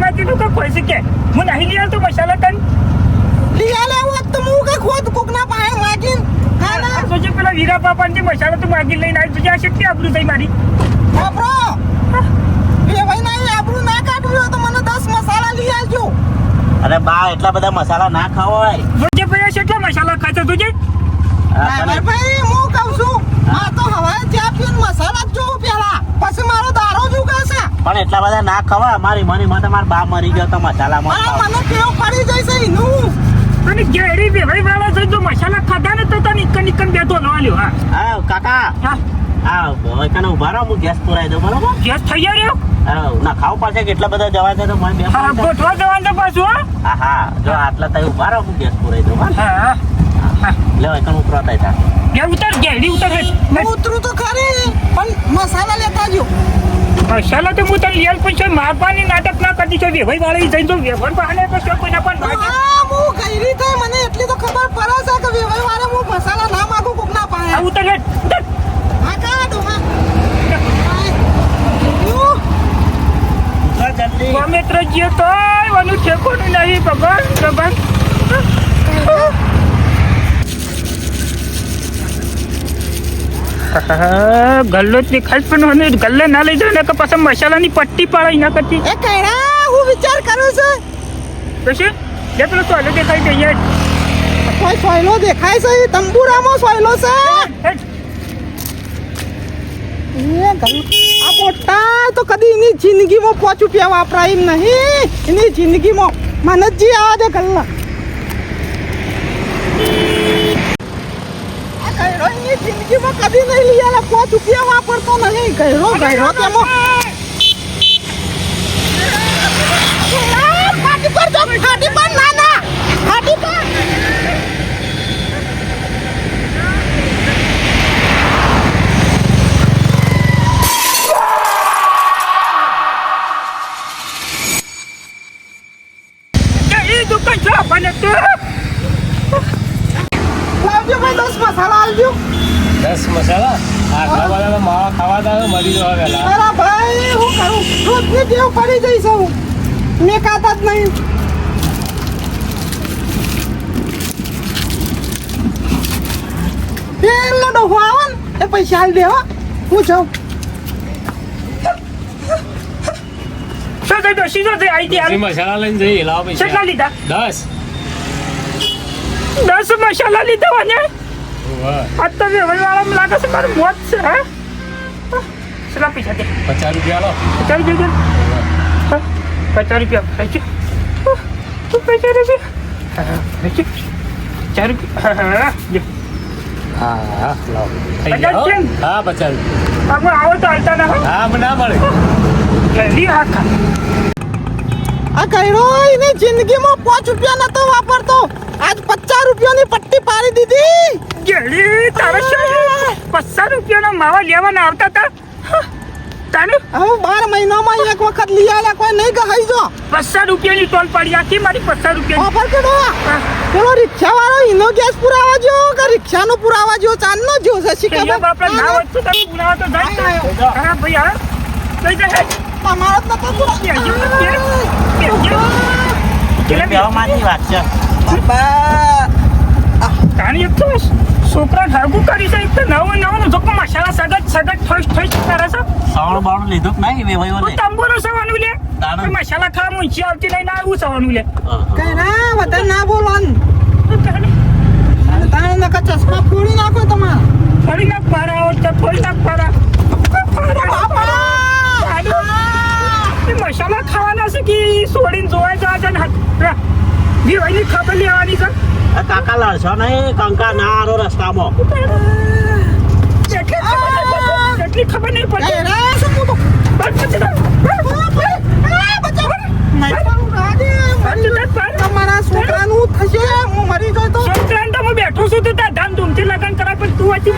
માગી નું કે કોઈ છે કે હું નહીં લઈ આવતો મસાલા તન લઈ આલે હોત તો હું કે ખોદ કોકના પાસે માગીન હા ના તો જે પેલા વીરા બાપાને જે મસાલા તું માગી લઈને આવી તું આ શક્તિ આબરૂ થઈ મારી બાપરો એ ભાઈ ના આબરૂ ના કાઢ્યું તો મને 10 મસાલા લઈ આવજો અરે બા એટલા બધા મસાલા ના ખાવાય જે ભાઈ કેટલા મસાલા ખાતો તુજે ભાઈ હું કહું છું આ તો હવે ચા પીને મસાલા જ જોઉં પેલા પછી મારો દારો જુગાશે પણ એટલા બધા ના ખવાય મારી મની માં તમાર બા મરી ગયો તો મસાલામાં મને કેવો પડી જશે એનું અને ગેડી બે ભાઈ વાળા છે જો મસાલા ખાધા ને તો તને નિકન બેઠો ન આલ્યો હા હા કાકા હા હા હવે કને ઉભા રહો હું ગેસ પુરાઈ દઉં બરોબર ગેસ થઈ રહ્યો હા ના ખાવ પડશે કેટલા બધા જવા છે તો મને બે હા ગોઠવા જવાનું છે પાછું હા હા જો આટલા તઈ ઉભા રહો હું ગેસ પુરાઈ દઉં હા હા લે કને ઉતરતા હતા ગે ઉતર ગેડી ઉતર હું ઉતરું તો ખરી પણ મસાલા લેતા જો મસાલા તો હું તને લીયલ પછી મારવાની નાટક ના કરતી છો ભાઈ વાળી જઈને તો વેવણ બહાને તો શું કોઈના પણ ભાગે હા હું ગઈરી તો મને એટલી તો ખબર પડે છે કે વેવાઈ વારે હું મસાલા ના માંગુ કોકના પાસે આ ઉતર ઉતર હા કાઢો હા જલ્દી મિત્ર જીઓ તો વાનું ઠેકોનું નહીં ભગવાન ગલ્લો જ દેખાય પણ ગલ્લે ના લઈ જાય ને કે પછી મસાલાની પટ્ટી પાડાઈ ના કરતી એ કઈરા હું વિચાર કરું છું પછી જે પેલો સોયલો દેખાય જઈએ કોઈ સોયલો દેખાય છે તંબુરામાં સોયલો છે આ મોટા તો કદી એની જિંદગીમાં 5 રૂપિયા વાપરાય એમ નહીં એની જિંદગીમાં મને જ જી આવા દે ગલ્લા આ કઈરો એની જિંદગીમાં કદી નહીં લઈ આલા 5 રૂપિયા વાપરતો નહીં કઈરો તેમાં ફાટી પર જો ફાટી પર ના ફાટી પર દુકાન છે બને તો લાવજો ભાઈ 10 મસાલા આલજો 10 મસાલા આટલા બધા માવા ખાવા દા મરી જવા પેલા અરે ભાઈ હું કરું રોજની ટેવ પડી જઈશ હું મેં ખાતા જ નહીં પેલો ડોહો આવે ને એ પૈસા આલ દે હો હું જાઉં શું થઈ તો સીધો થઈ આઈ પછી ત્યાં મસાલા લઈને જઈએ લાવો પૈસા કેટલા લીધા 10 10 મસાલા લીધા વાને વાહ આ તો વેવાળામાં લાગે છે મારું મોત છે હે કેટલા પૈસા દે 50 રૂપિયા લો 50 રૂપિયા 50 રૂપિયા પૈસા તું પૈસા દે હા 4 રૂપિયા હા લાવો થઈ 50 ગયા કેમ? હા 50 આપણે આવો તો હાલતા ના હોય હા મને ના મળે જલ્દી આખા આ કઈરો એની જિંદગીમાં 5 રૂપિયા નતો વાપરતો આજ 50 રૂપિયાની પટ્ટી પાડી દીધી જલ્દી તારા શું 50 રૂપિયાના માવા લેવાના આવતા હતા તાને હવે 12 મહિનામાં એક વખત લઈ આલ્યા કોઈ નહીં ગહાઈ જો 50 રૂપિયાની ટોલ પડી આખી મારી 50 રૂપિયા ઓફર કે દો પેલો રિક્ષા વાળો એનો ગેસ પુરાવા જો કે રિક્ષાનો પુરાવા જો ચાંદનો જો છે શીખા બાપડા ના હોય તો તમે પુરાવા તો જાય હા ભાઈ હા લઈ જાય તમારો તો એટલે બેહવાની વાત છે તાણી એક તો છોકરા ઢાગું કરી છે એક તો નવો જો મસાલા સગત ફર્સ્ટ કરે છે સવણ બાવણ લીધું કે નહીં વેવાઈ હું તંબુરો સવાનું લે તાણે. મસાલા ખાવા મૂંચી આવતી લઈને આવું સવાનું લે કઈ ના વધારે ના બોલવાનું તાણે નકા ચશ્મા ફોડી નાખો તમારે ફરી નાખ પારા તો ફરી નાખ પારા મસાલા ખાવાના છે કે છોડીને જોવા જવા છે ને દિવાળીની ખબર લેવાની છે કાકા લડશો નહીં કંકા ના આરો રસ્તામાં એટલી ખબર નહીં કઈ પડતી ના શું બોલો તમારા છોકરાનું થશે હું મરી જાય તો સંક્રાંત હું બેઠો છું તો ત્યાં ધામધૂમથી લગન કરાય પણ તું હજી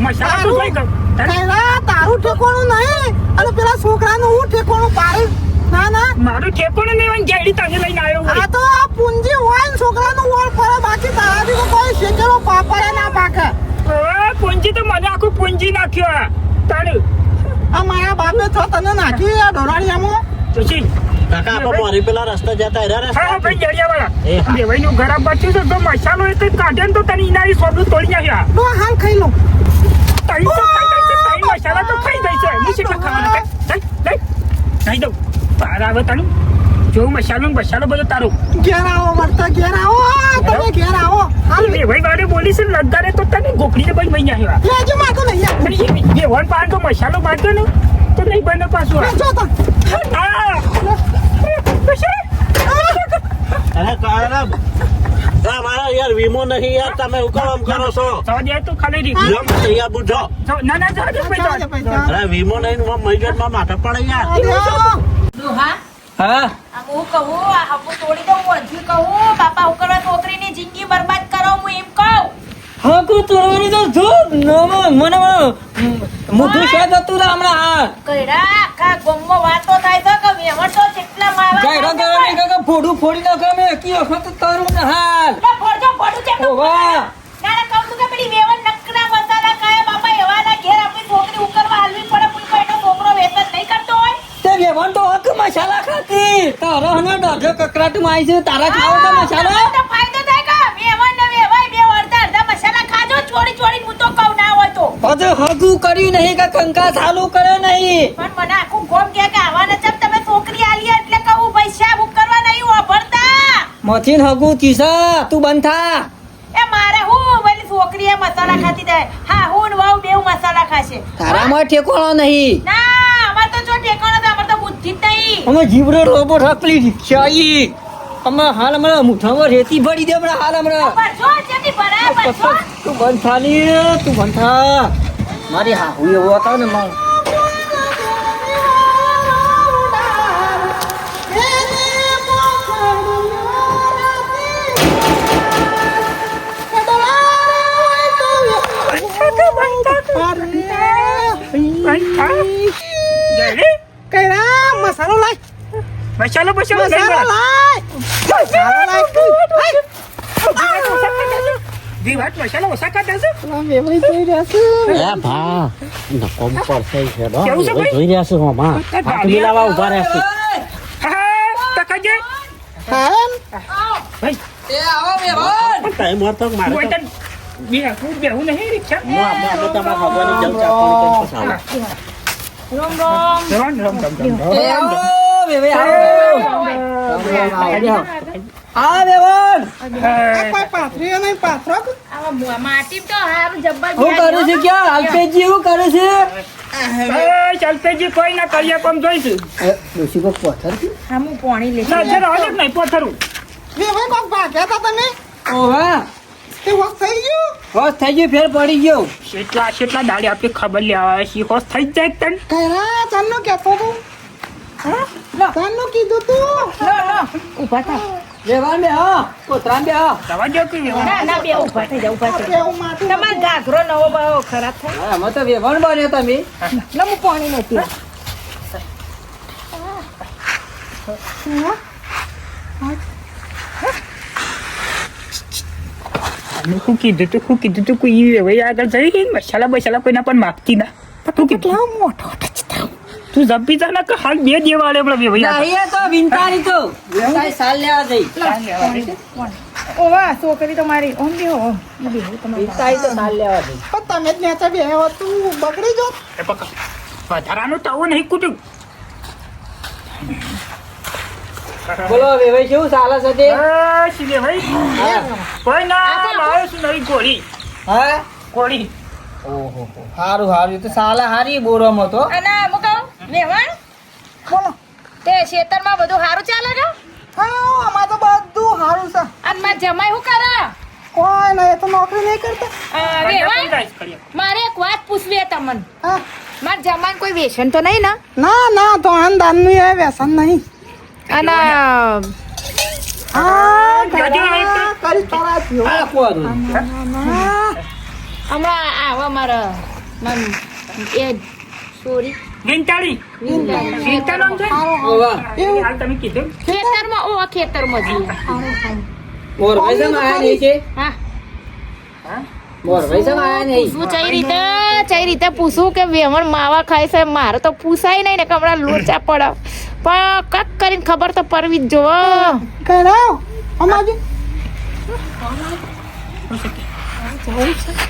મસાલા તો જોઈ ગયો કઈરા તારું ઠેકોણું નહીં અને પેલા છોકરાનું હું ઠેકોણું પાડે ના ના મારું ઠેકોણું નહીં હોય જેડી તને લઈને આવ્યો હોય આ તો આ પૂંજી હોય ને છોકરાનું ઓળ ફરે બાકી તારાથી તો કોઈ શેકેલો પાપડે ના પાકે પૂંજી તો મને આખું પૂંજી નાખ્યો તારું આ મારા બાપે તો તને નાખી આ ઢોરાણીયામાં પછી કાકા આપણે મોરી પેલા રસ્તા જતા રહ્યા હા હા ભાઈ જડિયાવાળા એ હા. વેવાઈનું ઘર આ બાજુ છે તો મસાલો એ કંઈ કાઢે ને તો તને ઈનારી સોદું તોડી નાખ્યા લો હાલ ખાઈ લો તઈ તો ખાઈ જાય છે તઈ મસાલા તો ખાઈ જાય છે ની કેટલા ખાવાના લઈ ખાઈ દઉં બહાર આવે તારું જો મસાલો બધો તારું ઘેર આવો વર્તા ઘેર આવો તમે ઘેર આવો હાલ વેવાઈ વાળે બોલી છે લગાડે તો તને ગોખડીને ભાઈ મહી નાખ્યા લેજો માતો નહીં આવ વેવણ પાન તો મસાલો બાંધો ને તો નહીં બને પાછું લેજો તા આ અરે કાળા મારા યાર વીમો નહીં યાર તમે હુકમ કરો છો જવા તો ખાલી રીત જમ તૈયાર બુજો ના જવા દે ભાઈ અરે વીમો નહીં મહિજનમાં માથે પડે યાર હા હું કહું આ હપુ તોડી દઉં હું હજી કહું બાપા હું કરવા છોકરીની જિંદગી બરબાદ કરો હું એમ કહું હા કો તોડવાની તો જો મને મોટું શેદ હતું ને હમણાં હા કઈડા આખા ગામમાં વાતો થાય છે કે વેવણ તો જેટલા માવા ગાયડા ગાયડા નહીં કાકા ફોડું ફોડી નાખે મેં કી વખત તારું ને હાલ ફોડું છે ઓ વાહ ના કહું છું કે પેલી વેવણ નકરા મસાલા ખાયા બાપા એવાના ઘેર આપણી છોકરી ઉકરવા હાલવી પડે કોઈ કોઈનો છોકરો વેતન નહીં કરતો હોય તે વેવણ તો હક મસાલા ખાતી તારા હને ડોઢો કકરાટ માં આવી છે તારા ખાવો તો મસાલા તો ફાયદો થાય કે વેવણ ને વેવાય બે અડધા મસાલા ખાજો છોડી હું તો કહું ના હોય તો હજુ હગું કર્યું નહીં કે કંકા ચાલુ કરે નહીં પણ મને આખું ગોમ કે આવાના ચમ તમે છોકરી આલી એટલે કહું પૈસા ઉકરવા નહીં વાપરતા મથીન હગું ચીસા તું બંધ થા એ મારે હું પેલી છોકરીએ મસાલા ખાતી જાય હા હું ને વહુ બેવ મસાલા ખાશે તારામાં ઠેકોણો નહીં ના અમાર તો જો ઠેકાણો તો અમાર તો બુદ્ધિ જ નહીં અમે જીવડો રોબો ઠકલી રિક્ષા ઈ અમે હાલ હમણાં મુઠામાં રેતી ભરી દે હમણાં હાલ હમણાં પરસો જેની બરાબર છો તું બંધ થા ની તું બંધ થા મારી હાહુ એવો હતો ને માં કઈરા મસાલો લાય મસાલો મસાલો લાય દીવાત મસાલો ઓછા કાઢે છે વેવાઈ જોઈ રહ્યા છે એ ભા નકોમ પડશે છે નો કેવું છે ભાઈ? જોઈ રહ્યા છે મામા હાથ મિલાવા ઉભા રહ્યા છે હા તકાજે હા ભાઈ એ આવો મેવાન પણ ટાઈમ હતો મારે કોઈ તો તન બેહું નહીં રિક્ષા હું આપણે તમારા ભગવાનની જલ ચાપણી કરીને પસાવું રોમ રોમ એ આવો મેવે આ મેવાન કોઈ પાથરીઓ નહીં પાથરો આવા માટી તો હારું જબ્બર હું કરે છે ક્યાં અલ્પેજી એવું કરે છે ચાલતેજી કોઈ ના કરીએ પણ જોઈશું ડોશી કો પથ્થર છે હા હું પાણી લે ના જરા હાલે જ નહીં પોથરું વેવાઈ કોક ભાગ્યા હતા તમે ઓ હા તે વખત થઈ ગયું બસ થઈ ગયું ફેર પડી ગયો કેટલા દાડી આપી ખબર લેવા શી હોશ થઈ જ જાય તન કઈરા ચાલનો કહેતો તું ચાલનો કીધું તું ઊભા થા લેવાન બે હા કોતરાન બે હા દવા જો કે ના ના બે ઊભા થઈ જા ઊભા થઈ જા. એવું માથું તમાર ગાઘરો નવો બહુ ખરાબ થાય અમે તો વેવાણ બન્યો તમે ના હું પાણી નથી શું કીધું તું કોઈ હવે આગળ જઈ મસાલા કોઈના પણ માગતી ના પણ તું કેટલા મોટો તું જપી જા ને કે હાલ બે દેવાડે આપણે વેવાઈ નહીં તો વિનતારી તો વેવાઈ સાલ લેવા જઈ ઓવા છોકરી તો મારી ઓમ બેહો ઓમ બેહો તમારે વિનતારી તો સાલ લેવા જઈ પણ તમે જ નેચા બે તું બગડી જો વધારાનું તો આવું નહીં કુટું બોલો વેવાઈ કેવું ચાલે છે તે સીધે ભાઈ કોઈ ના લાવે શું નવી ગોળી હા ગોળી ઓહો હારું હારું તો સાલા હારી બોરમ હતો અને હું કહું વેવણ બોલો તે ખેતરમાં બધું સારું ચાલે છે હા અમાર તો બધું સારું છે અને માર જમાઈ શું કરે કોઈ નહીં એ તો નોકરી નહીં કરતા વેવણ મારે એક વાત પૂછવી છે તમને હા માર જમાન કોઈ વ્યસન તો નહીં ને ના ના તો આનદાનનું એ વ્યસન નહીં અને હા કરી તારા થયો આપો દો હમણાં આવા મારા મન એ સોરી વિંટાળી વિંટાળો છે ઓવા હાલ તમે કીધું ખેતરમાં ઓ ખેતરમાં જી મોર ભાઈ સમ આયા નહીં છે હા મોર ભાઈ સમ આયા નહીં હું ચઈ રીતે પૂછું કે વેવણ માવા ખાય છે મારે તો પૂછાય નહીં ને કે હમણાં લોચા પડે પણ કક કરીને ખબર તો પડવી જ જોવો કરાવ અમાજી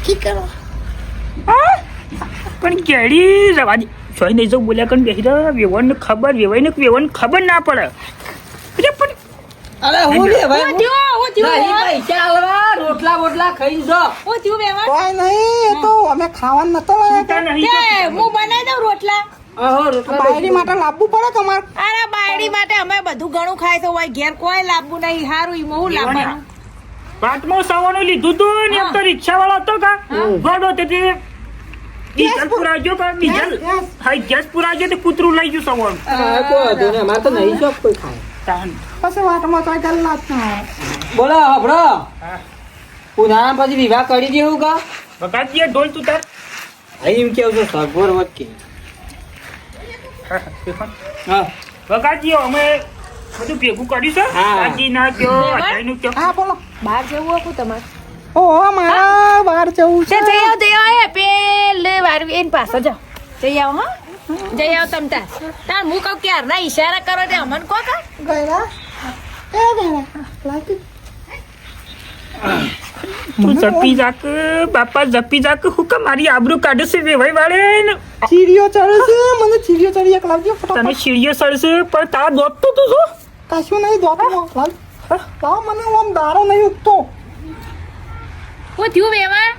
કી કરો પણ કેડી રવા દે સોય નહીં જો બોલ્યા કણ બેહી રહ્યો વેવણ વેવાઈને ખબર ના પડે એટલે પણ અરે હું લે ભાઈ હું થયું નહીં પૈસા આલવા રોટલા બોટલા ખાઈ જો હું થયું વેવાણ કોઈ નહીં એ તો અમે ખાવાનું નતો ચિંતા નહીં કે કરતો. હું બનાવી દઉં રોટલા આહો રોટલા બાયરી માટે લાવવું પડે કે અમારે અરે બાયડી માટે અમે બધું ઘણું ખાય તો હોય ઘેર કોઈ લાવવું નહીં હારું ઈ હું લાવવાનું પાટમાં સવાનું લીધું તું ને એમ તો રિક્ષા વાળો હતો કા ગોડો તે ડીઝલ પુરાજો કા ડીઝલ ગેસ. હા ગેસ પુરાજો તે કૂતરું લઈ ગયું સવાનું હા કોઈ વાંધો નહીં અમારે તો નહીં શોખ કોઈ ખાય તાન પછી વાટમાં તો ગલ્લા જ ના બોલો હબળો ઉનાળા પછી વિવાહ કરી દેવું કા વગાડીએ ઢોલ તું તાર એમ કેવું છે સગવડ વધ કે હા વગાડીએ અમે બધું ભેગું કર્યું છે હા. બાજી ના કયો અઢાઈનું કયો હા બોલો બહાર જવું હતું તમારે ઓહો મારા બહાર જવું છે જઈ આવો એ પેલે વારવી એને પાછો જાઓ જઈ આવો હા જઈ આવો તમ તાર તાર હું કહું ક્યારના ઈશારા કરો તે અમન કો કા ગયા લાગી તું જપી જાક બાપા જપી જાક હું કે મારી આબરૂ કાઢે છે વેવાઈ વાળે ને ચીરીઓ ચડે છે મને ચીરીઓ ચડી એક લાવજો તને ફટાફટ સીડીઓ સડશે પણ તારા દોત તો તું શું કશું નહીં દોતો લાવ લાવ મને આમ દારો નહીં ઉગતો હું થયું વેવા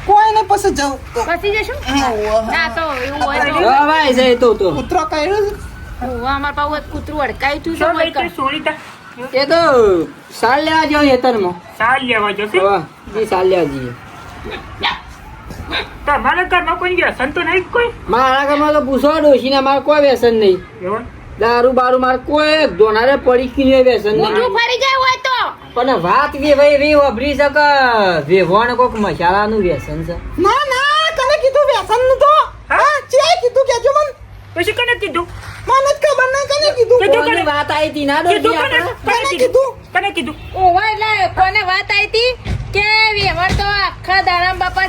કોઈ નહીં પછી જાઉં પછી જશું ના તો એવું હોય તો હા ભાઈ જઈ તો કૂતરો કર્યું અમાર પાસે કૂતરું અડકાયું તું શું તો લઈ તે સોરી તા એ તો સાલ લેવા જાવ હેતરમાં સાલ લેવા જશે વાહ જી સાલ લેવા જઈએ તમારા ઘરમાં કોઈ વ્યસન તો નહીં કોઈ મારા ઘરમાં તો પૂછો ડોશીને મારે કોઈ વ્યસન નહીં વેવાણ દારૂ બારૂ મારે કોઈ ધોનારે પડી કી વ્યસન નહીં ઊંધું ફરી જાય હોય તો પણ વાત વે ભાઈ રે વબરી શકે વેવણ કોક મસાલાનું વ્યસન છે ના ના કને કીધું વ્યસન નું તો હા ચે કીધું કેજો મન પછી કને કીધું મને જ ખબર નહીં કને કીધું કીધું કોની વાત આવી હતી ના કીધું ડોશી કને આપણે કને કીધું કને કીધું ઓવા એટલે કોને વાત આવી હતી કે વેવણ તો આખા દારામ બાપા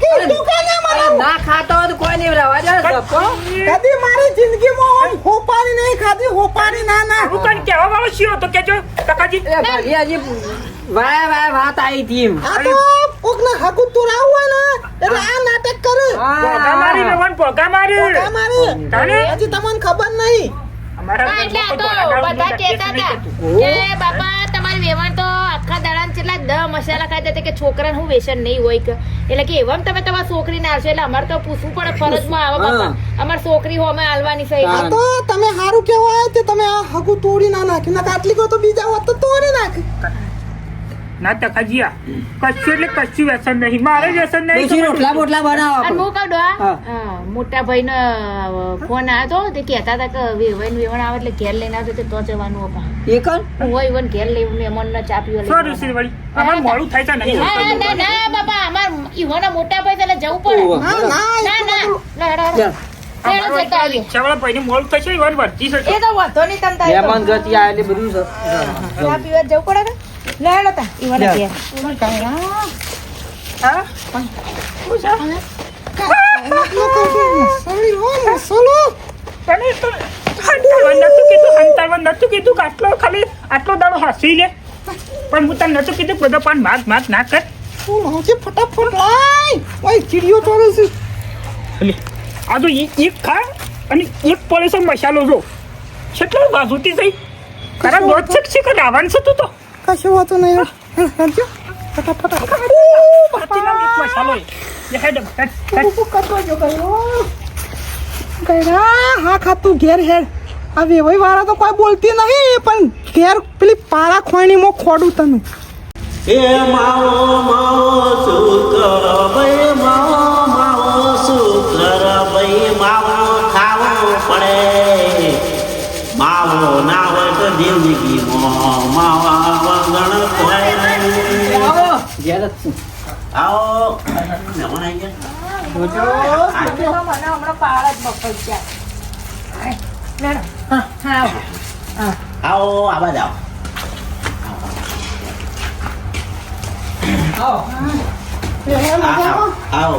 કીધું કને મને ના ખાતો હોય તો કોઈ નહીં રવા દે ધક્કો. કદી મારી જિંદગીમાં આમ હોપારી નહીં ખાધી હોપારી ના ના હું કને કહેવા વાળો છીએ તો કેજો કાકાજી એ ભલી હજી વાય વાત આવી હતી એમ આ તો કોકને હકુ તુરાવ હોય ને એટલે આ નાટક કરે ભોગા મારી વેવાણ ભોગા મારી આ મારી તાને હજી તમને ખબર નહીં અમારા હા, એટલે આ તો ઘરમાં બધા કોઈ કહેતા નહીં હતા થતું. કે બાપા તમારી વેવાણ તો આખા દાડામાં કેટલા 10 મસાલા ખાતા હતા કે છોકરાને હું વેસન નહીં હોય કે એટલે કે એવમ તમે તમારી છોકરીને આવશો એટલે અમારે તો પૂછવું પડે ફરજમાં આવે બાપા અમારી છોકરી હો અમે આલવાની છે આ તો તમે સારું કહેવાય તે તમે આ હકુ તોડી ના નાખી ના આટલી કો તો બીજા હોત તો તોડી નાખી ના તકાજી કશું એટલે કશું વ્યસન નહીં મારે વ્યસન ડોશી નહીં રોટલા બોટલા બનાવો અને હું કહું હા. ડોહા મોટા ભાઈને ફોન આવ્યો તો તે કહેતા હતા કે વેવાણ વેવાણ આવે એટલે ઘેર લઈને આવતો તો જવાનું હતા એ કર હું ઇવન ઘેર લઈને મહેમાનને ચા પીવા લઈને સોરી વળી અમારે મોડું થાય છે નહીં ના ના ના બાપા અમાર ઈવોના મોટા ભાઈ એટલે જવું પડે ઓવા. ના ના ના ના હેડો ચાલ. જતા આવીએ. રિક્ષાવાળા ભાઈને મોડું થશે એ વાર વર્તી છે એ તો વાંધો નહીં તમ તારે મહેમાન ગતિ આવે એટલે બધું છે. ચા પીવા જવું પડે ને લે હેડો તા ઈવોના ઘેર સોરી હો મસાલો તને તો હંતારવા નતું કીધું કે આટલો ખાલી આટલો દાડો હસી લે પણ હું તને નતું કીધું બધો પણ માગ ના કર તું લાવજે ફટાફટ લાય ઓય ચીડીઓ ચોરે છે લે આ તો એક ખા અને એક પડે છે મસાલો જો કેટલો વાસુતી થઈ ખરા દોત છે કે રાવણ છે તું તો કશું વાતો નહીં કરજો ફટાફટ હાથીના એક મસાલો એ હેડ તું કતો જો ગયરા હા ખાતું ઘેર હેડ આ વેવાઈ વાળા તો કોઈ બોલતી નહીં પણ ઘેર પેલી પારા ખોણીમાં ખોડું તને એ માવો માવો સુકર ભાઈ માવો સુકર ભાઈ માવો ખાવો પડે માવો ના હોય તો જિંદગીમાં માવા વગર કોઈ નહીં આવો ઘેર જ છું. આવો મહેમાન આવી ગયા મને હમણાં પાળ જ બફાઈ ગયા આવો આવા જાઓ આવો આવો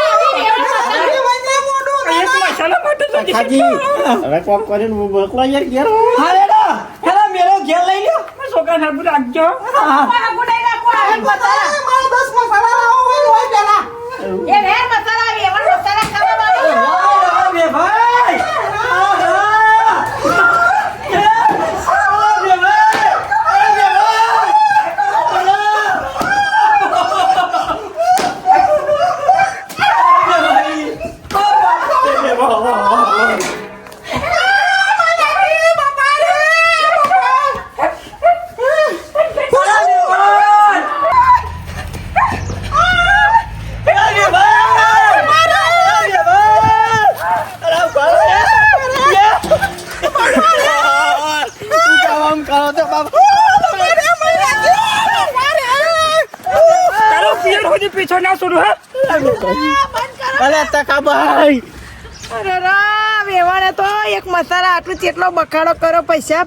મસાલા માટે તો ખાજી હવે કોમ કરીને હું મોકલો યાર ઘેર હા લેડા હેલા મેરો ઘેર લઈ લ્યો છોકરા સાબુ રાખજો મારા 10 મસાલા લાવો હોય પેલા એ વેર મસાલા વેવણ મસાલા ખાવા વાળો રે ભાઈ તારો પિયર હોજી પીછો ના છોડું હા અરે તકાભાઈ અરે રા વેવાણે તો એક મસાલા આટલું જેટલો બખાડો કરો પૈસા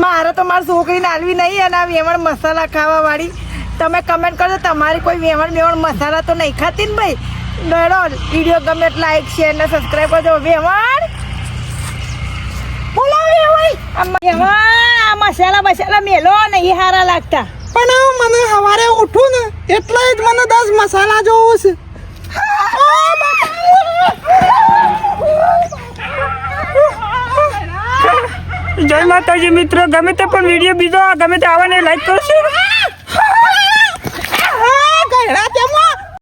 મારે તો મારી છોકરીને આલવી નહીં અને આ વેવણ મસાલા ખાવા વાળી તમે કમેન્ટ કરજો તમારી કોઈ વેવણ મસાલા તો નહીં ખાતી ને ભાઈ ડરો વિડીયો ગમે એટલે લાઈક શેર ને સબસ્ક્રાઈબ કરજો વેવણ બોલો વેવણ આ મસાલા મેલો નહીં હારા લાગતા પણ મને સવારે ઉઠું ને એટલે જ મને 10 મસાલા જોવું છે જય માતાજી મિત્રો ગમે તે પણ વિડીયો બીજો ગમે તે આવવાને લાઈક કરશો